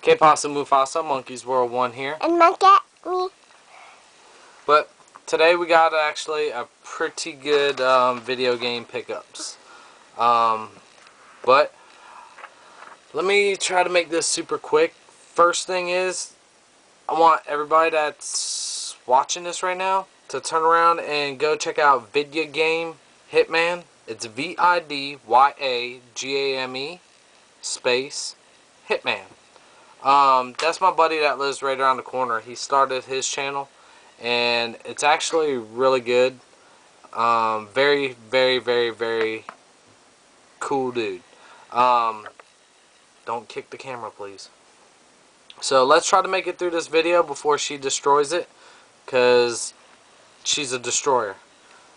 K-Pasa Mufasa, Monkey's World 1 here. And look at me. But today we got actually a pretty good video game pickups. But let me try to make this super quick. First thing is, I want everybody that's watching this right now to turn around and go check out Vidyagame Hitman. It's VIDYAGAME space Hitman. That's my buddy that lives right around the corner. He started his channel, and it's actually really good. Very, very, very, very cool dude. Don't kick the camera, please. So let's try to make it through this video before she destroys it, because she's a destroyer.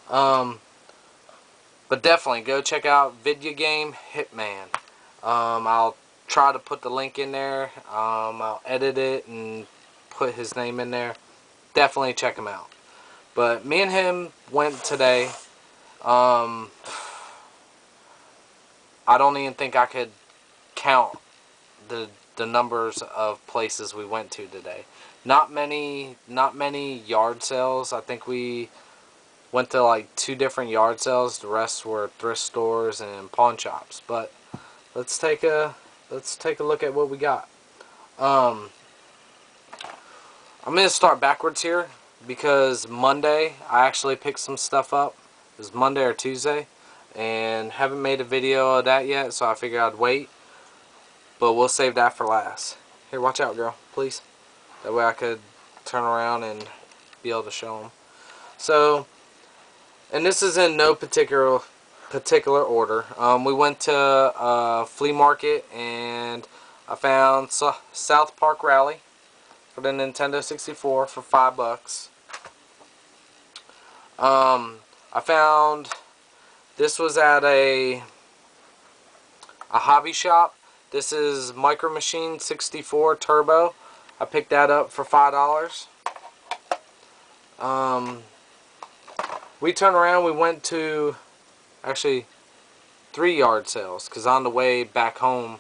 But definitely go check out Vidyagame Hitman. I'll try to put the link in there. I'll edit it and put his name in there. Definitely check him out. But me and him went today. I don't even think I could count the numbers of places we went to today. Not many yard sales. I think we went to like 2 different yard sales. The rest were thrift stores and pawn shops. But let's take a look at what we got. I'm gonna start backwards here because Monday I actually picked some stuff up. It was Monday or Tuesday, and haven't made a video of that yet, so I figured I'd wait. But we'll save that for last. Here, watch out, girl, please. That way I could turn around and be able to show them. So, and this is in no particular order. We went to a flea market, and I found South Park Rally for the Nintendo 64 for $5. I found this was at a hobby shop. This is Micro Machine 64 Turbo. I picked that up for $5. We turned around, we went to actually 3 yard sales, because on the way back home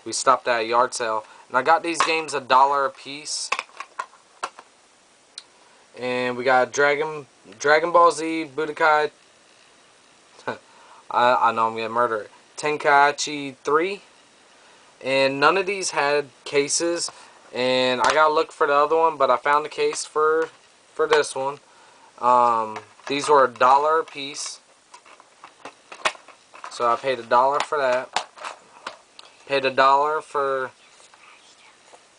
we stopped at a yard sale, and I got these games $1 a piece. And we got Dragon Ball Z Budokai I know I'm gonna murder it, Tenkaichi 3, and none of these had cases, and I gotta look for the other one, but I found a case for this one. These were $1 a piece, so I paid $1 for that. Paid $1 for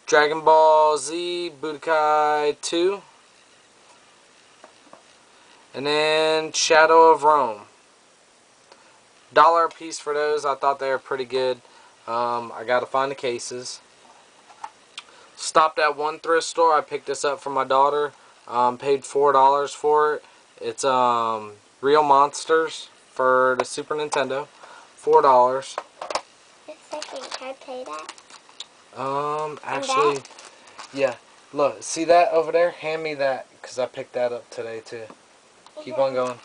Dragon Ball Z Budokai 2, and then Shadow of Rome. $1 a piece for those. I thought they were pretty good. I gotta find the cases. Stopped at one thrift store. I picked this up for my daughter. Paid $4 for it. It's Real Monsters for the Super Nintendo. $4. Can I play that? Actually, yeah. Look, see that over there? Hand me that, because I picked that up today too. Keep on going.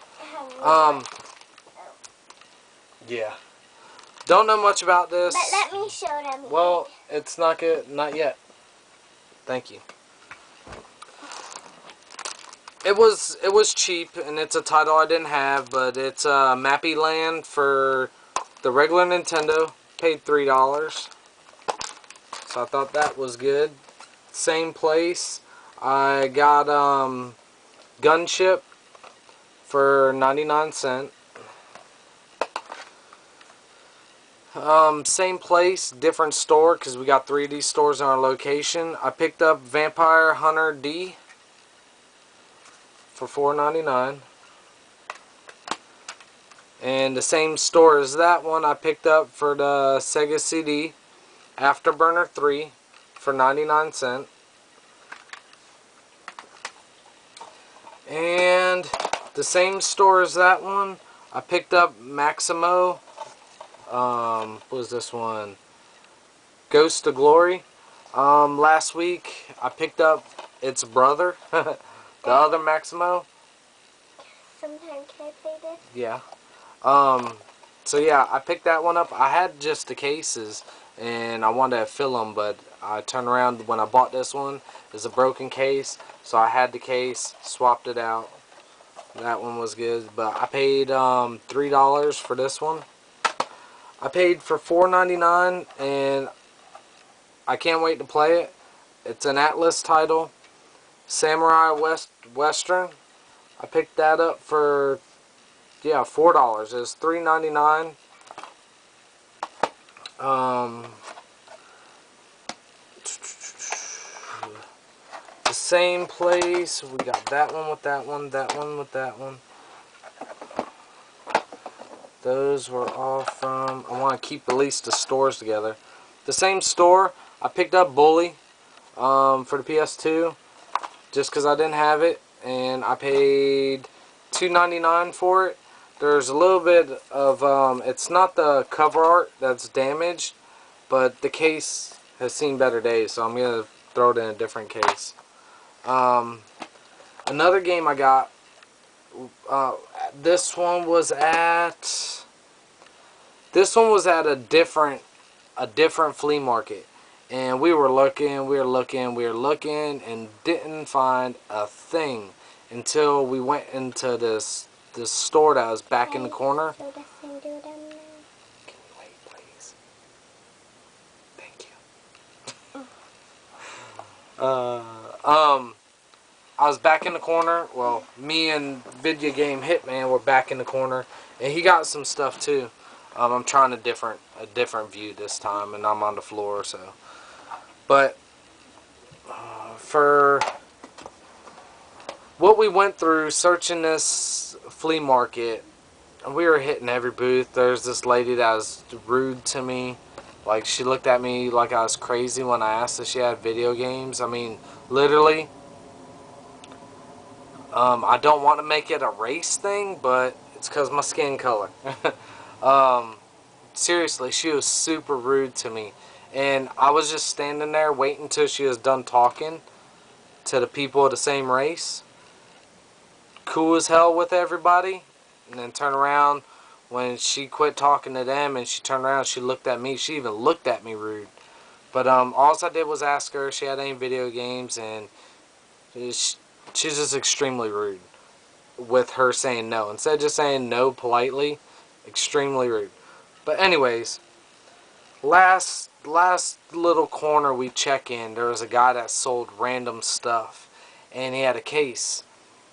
Yeah. Don't know much about this. But let me show them. Well, it's not good. Not yet. Thank you. It was cheap, and it's a title I didn't have, but it's Mappy Land for the regular Nintendo. Paid $3. So I thought that was good. Same place. I got Gunship for 99¢. Same place, different store, because we got 3 of these stores in our location. I picked up Vampire Hunter D for $4.99. And the same store as that one, I picked up for the Sega CD Afterburner 3 for 99¢. And the same store as that one, I picked up Maximo. What was this one? Ghost of Glory. Last week I picked up its brother, the other Maximo. Sometimes can I play this? Yeah. So yeah, I picked that one up. I had just the cases, and I wanted to fill them, but I turned around when I bought this one. It's a broken case, so I had the case, swapped it out. That one was good, but I paid $3 for this one. I paid for $4.99, and I can't wait to play it. It's an Atlas title, Samurai Western. I picked that up for $4. It was $3.99. The same place. We got that one with that one, that one with that one. Those were all from, I want to keep at least the stores together. The same store. I picked up Bully for the PS2 just because I didn't have it, and I paid $2.99 for it. There's a little bit of it's not the cover art that's damaged, but the case has seen better days, so I'm gonna throw it in a different case. Another game I got, this one was at a different flea market, and we were looking, and didn't find a thing until we went into this store that was back in the corner. So the thing do them now. Can you wait, please? Thank you. I was back in the corner. Well, me and Vidyagame Hitman were back in the corner, and he got some stuff too. I'm trying a different view this time, and I'm on the floor. So, but for what we went through searching this flea market, we were hitting every booth. There's this lady that was rude to me. Like, she looked at me like I was crazy when I asked if she had video games. I mean, literally. I don't want to make it a race thing, but it's because my skin color. Seriously, she was super rude to me. And I was just standing there waiting until she was done talking to the people of the same race. Cool as hell with everybody. And then turn around when she quit talking to them and she turned around, she looked at me. She even looked at me rude. But all I did was ask her if she had any video games, and she's just extremely rude with her saying no. Instead of just saying no politely, extremely rude. But anyways, last little corner we check in, there was a guy that sold random stuff, and he had a case,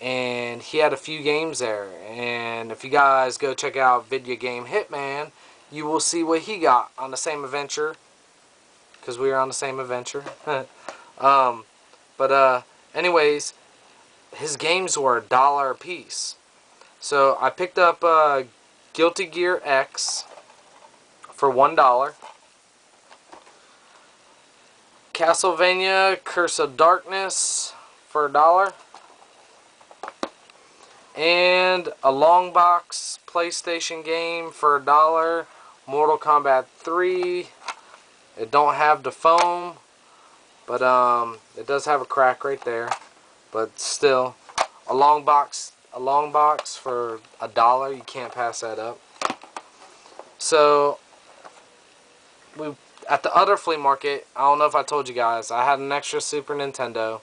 and he had a few games there. And if you guys go check out Vidyagame Hitman, you will see what he got on the same adventure, because we were on the same adventure. Anyways, his games were $1 a piece. So I picked up Guilty Gear X for $1. Castlevania Curse of Darkness for $1. And a long box PlayStation game for $1. Mortal Kombat 3. It don't have the foam, but it does have a crack right there. But still, a long box for $1. You can't pass that up. So we at the other flea market, I don't know if I told you guys, I had an extra Super Nintendo.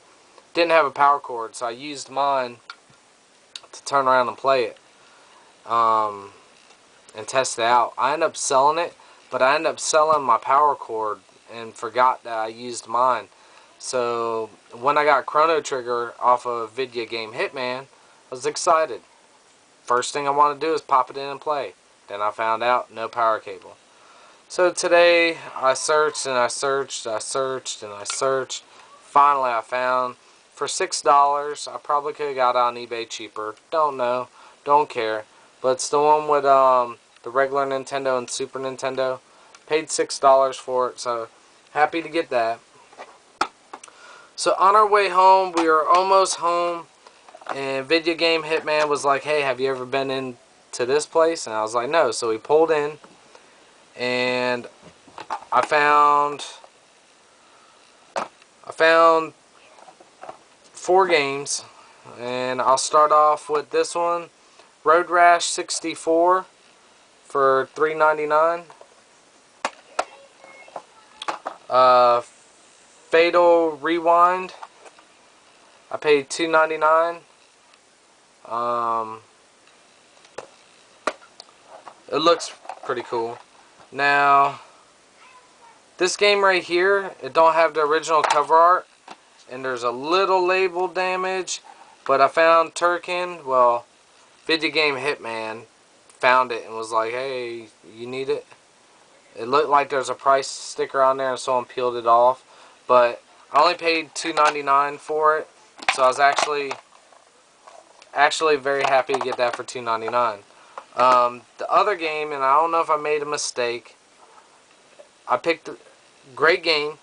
Didn't have a power cord, so I used mine to turn around and play it. And test it out. I ended up selling it, but I ended up selling my power cord and forgot that I used mine. So when I got Chrono Trigger off of Vidyagame Hitman, I was excited. First thing I want to do is pop it in and play. Then I found out no power cable. So today I searched and I searched, I searched and I searched. Finally I found for $6. I probably could have got it on eBay cheaper. Don't know. Don't care. But it's the one with the regular Nintendo and Super Nintendo. Paid $6 for it, so happy to get that. So on our way home, we were almost home, and Vidyagame Hitman was like, "Hey, have you ever been into this place?" And I was like, "No." So we pulled in, and I found 4 games, and I'll start off with this one, Road Rash 64 for $3.99. Fatal Rewind. I paid $2.99. It looks pretty cool. Now, this game right here, it don't have the original cover art, and there's a little label damage, but I found Turkin, well, Vidyagame Hitman, found it and was like, hey, you need it? It looked like there's a price sticker on there, and someone peeled it off, but I only paid $2.99 for it, so I was actually very happy to get that for $2.99. The other game, and I don't know if I made a mistake, I picked a great game.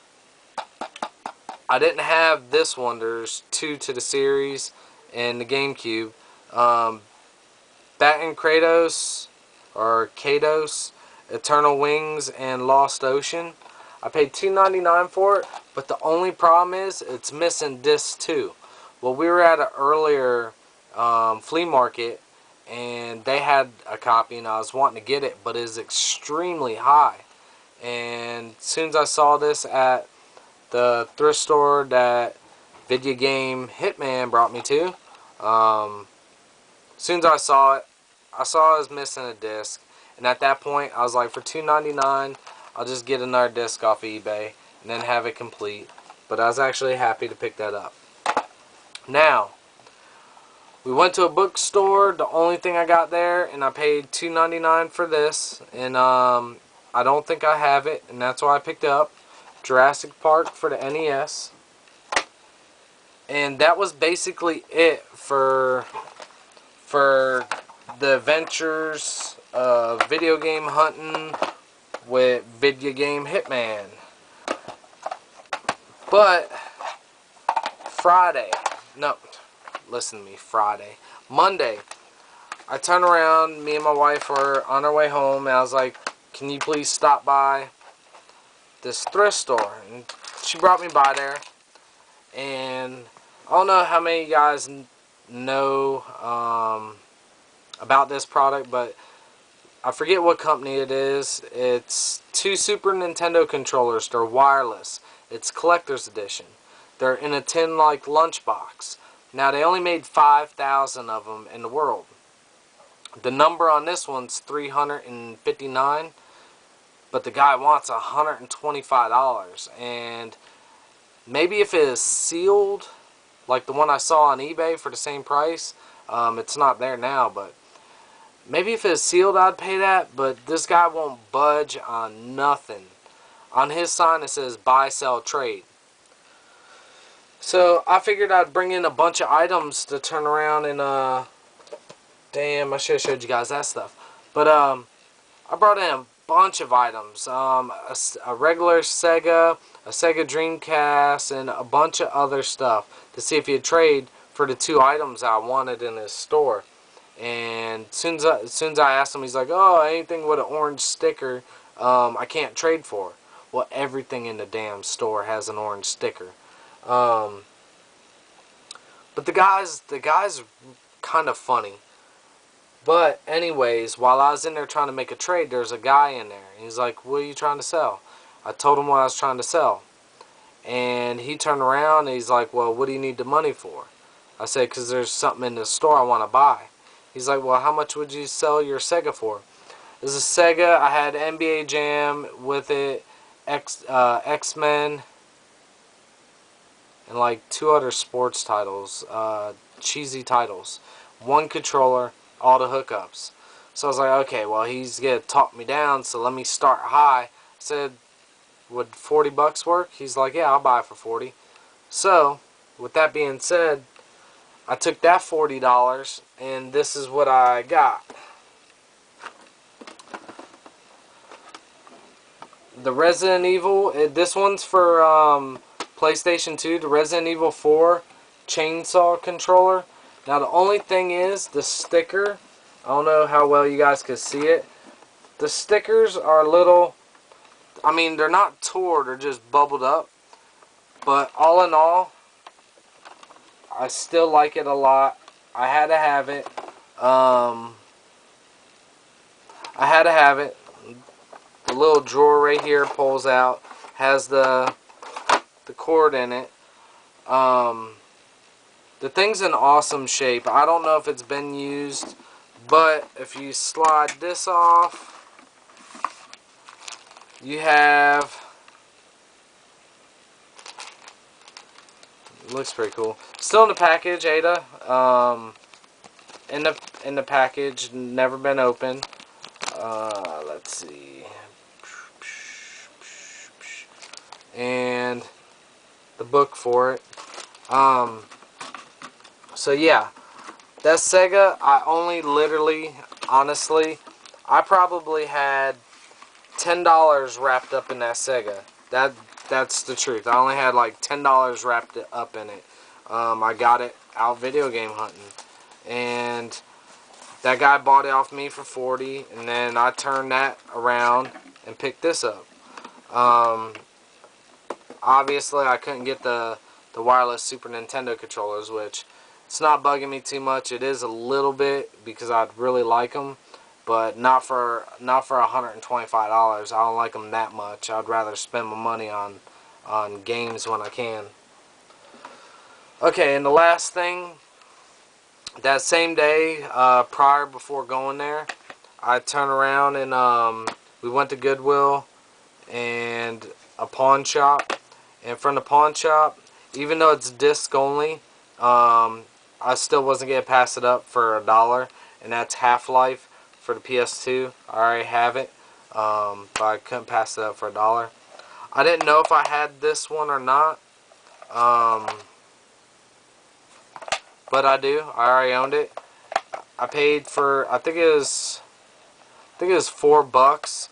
I didn't have this one. There's two to the series and the GameCube. Bat and Kratos, or Kados, Eternal Wings, and Lost Ocean. I paid $2.99 for it, but the only problem is it's missing disc 2. Well, we were at an earlier flea market, and they had a copy, and I was wanting to get it, but it's extremely high. And as soon as I saw this at the thrift store that Vidyagame Hitman brought me to, as soon as I saw it was missing a disc, and at that point I was like, for $2.99 I'll just get another disc off eBay and then have it complete. But I was actually happy to pick that up. Now, we went to a bookstore. The only thing I got there, and I paid $2.99 for this, and I don't think I have it, and that's why I picked it up. Jurassic Park for the NES. And that was basically it for the adventures of video game hunting with Vidyagame Hitman. But Friday, no, listen to me, Monday, I turned around, me and my wife were on our way home, and I was like, can you please stop by this thrift store? And she brought me by there, and I don't know how many of you guys know about this product, but I forget what company it is. It's 2 Super Nintendo controllers. They're wireless. It's collector's edition. They're in a tin like lunchbox. Now, they only made 5,000 of them in the world. The number on this one's 359, but the guy wants $125. And maybe if it is sealed, like the one I saw on eBay for the same price, it's not there now, but maybe if it's sealed I'd pay that, but this guy won't budge on nothing. On his sign it says buy, sell, trade. So I figured I'd bring in a bunch of items to turn around and damn, I should have showed you guys that stuff. But I brought in a bunch of items. A regular Sega, a Sega Dreamcast, and a bunch of other stuff to see if he'd trade for the 2 items I wanted in his store. And as soon as I asked him, he's like, oh, anything with an orange sticker I can't trade for. Well, everything in the damn store has an orange sticker. But the guy's kind of funny. But anyways, while I was in there trying to make a trade, there's a guy in there. And he's like, what are you trying to sell? I told him what I was trying to sell. And he turned around and he's like, well, what do you need the money for? I said, because there's something in the store I want to buy. He's like, well, how much would you sell your Sega for? This is Sega. I had NBA Jam with it, X-Men, and like 2 other sports titles, cheesy titles. 1 controller, all the hookups. So I was like, okay, well, he's going to talk me down, so let me start high. I said, would $40 work? He's like, yeah, I'll buy it for 40. So, with that being said, I took that $40, and this is what I got. The Resident Evil, this one's for PlayStation 2, the Resident Evil 4 chainsaw controller. Now the only thing is, the sticker, I don't know how well you guys can see it. The stickers are a little, I mean, they're not tore, they're just bubbled up. But all in all, I still like it a lot. I had to have it. The little drawer right here pulls out. Has the the cord in it. The thing's in awesome shape. I don't know if it's been used, but if you slide this off, you have, it looks pretty cool. Still in the package, Ada. In the package, never been opened. Let's see. And the book for it. So yeah, that Sega, I only literally, honestly, I probably had $10 wrapped up in that Sega. That's the truth. I only had like $10 wrapped up in it. I got it out video game hunting, and that guy bought it off me for $40, and then I turned that around and picked this up. Obviously, I couldn't get the wireless Super Nintendo controllers, which it's not bugging me too much. It is a little bit because I'd really like them, but not for $125. I don't like them that much. I'd rather spend my money on games when I can. Okay, and the last thing, that same day, before going there, I turned around and we went to Goodwill and a pawn shop. And from the pawn shop, even though it's disc only, I still wasn't going to pass it up for $1, and that's Half-Life for the PS2. I already have it, but I couldn't pass it up for $1. I didn't know if I had this one or not, but I do. I already owned it. I paid for, I think it was $4,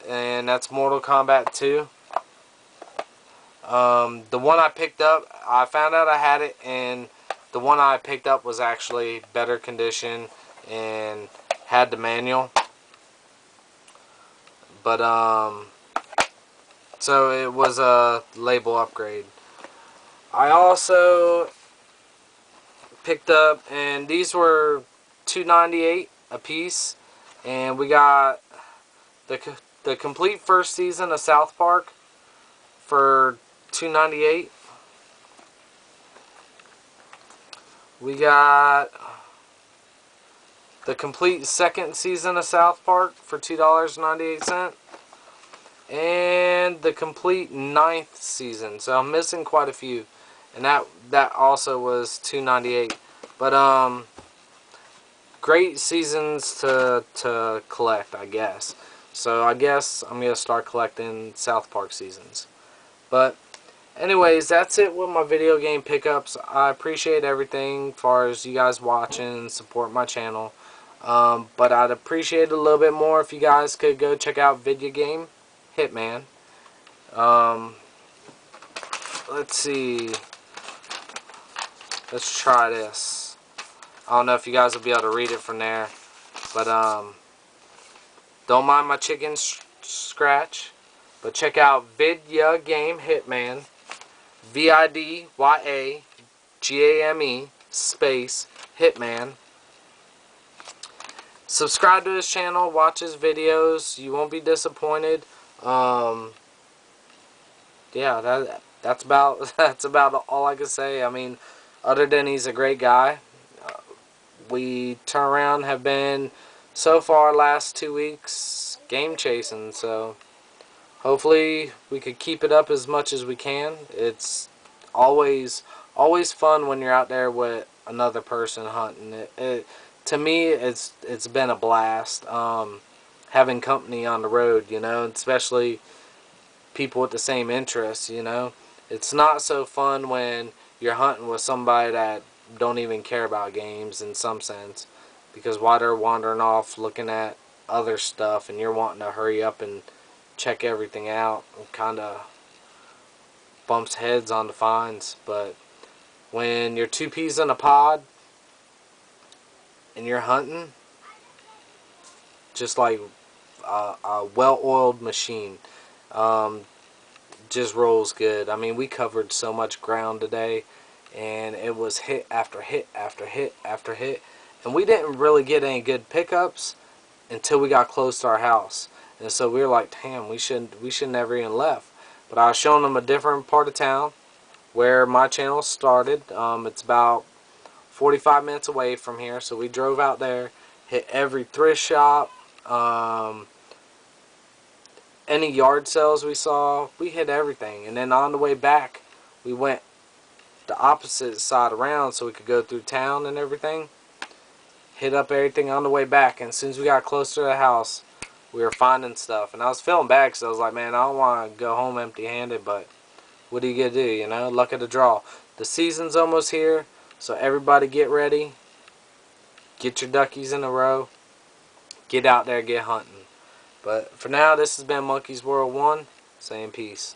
and that's Mortal Kombat 2. The one I picked up, I found out I had it, and the one I picked up was actually better condition and had the manual. But, so it was a label upgrade. I also picked up, and these were $2.98 a piece, and we got the complete first season of South Park for $2.98. We got the complete second season of South Park for $2.98, and the complete 9th season. So I'm missing quite a few, and that also was $2.98. But great seasons to collect, I guess. So I guess I'm gonna start collecting South Park seasons. But anyways, that's it with my video game pickups. I appreciate everything as far as you guys watching and support my channel. But I'd appreciate it a little bit more if you guys could go check out Vidyagame Hitman. Let's see. Let's try this. I don't know if you guys will be able to read it from there. But don't mind my chicken scratch. But check out Vidyagame Hitman. VIDYAGAME space Hitman. Subscribe to his channel, watch his videos, you won't be disappointed. Yeah, that's about all I can say. I mean, other than he's a great guy. We turn around have been so far last 2 weeks game chasing, so hopefully we could keep it up as much as we can. It's always fun when you're out there with another person hunting. To me, it's been a blast having company on the road, you know, especially people with the same interests, you know. It's not so fun when you're hunting with somebody that don't even care about games in some sense, because while they're wandering off looking at other stuff and you're wanting to hurry up and check everything out, and kind of bumps heads on the finds. But when you're two peas in a pod and you're hunting, just like a well-oiled machine, just rolls good. I mean, we covered so much ground today, and it was hit after hit after hit after hit, and we didn't really get any good pickups until we got close to our house. And so we were like, damn, we should never even left. But I was showing them a different part of town, where my channel started. It's about 45 minutes away from here, so we drove out there, hit every thrift shop, any yard sales we saw, we hit everything. And then on the way back, we went the opposite side around so we could go through town and everything. Hit up everything on the way back, and as soon as we got closer to the house, we were finding stuff. And I was feeling bad because I was like, man, I don't want to go home empty-handed, but what are you going to do, you know? Luck of the draw. The season's almost here, so everybody get ready. Get your duckies in a row. Get out there, get hunting. But for now, this has been Monkey's World 1, saying peace.